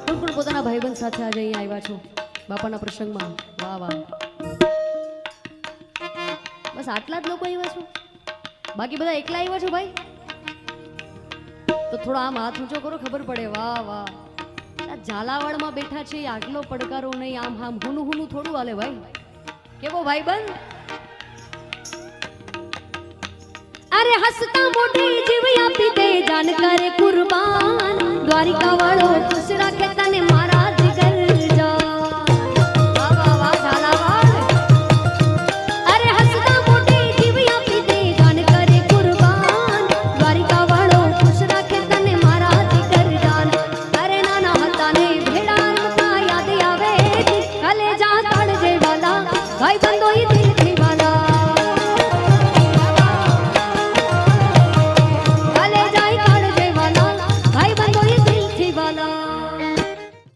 કોણ કોણ પોતાના ભાઈબંધ સાથે આજે અહીંયા આવ્યા છો બાપાના પ્રસંગમાં? વાહ વાહ, બસ આટલા જ લોકો આવ્યા છો? બાકી બધા એકલા આવ્યા છો ભાઈ? તો થોડો આમ હાથ ઊંચો કરો, ખબર પડે. વાહ વાહ, આ ઝાલાવાડમાં બેઠા છે, આગલો પડકારો નહીં, આમ આમ હુનું હુનું થોડું હાલે ભાઈ. કેવો ભાઈબંધ? અરે હસતા મોઢે જીવ આપી દે, જાન કરે કુરબાન, દ્વારિકા વાળો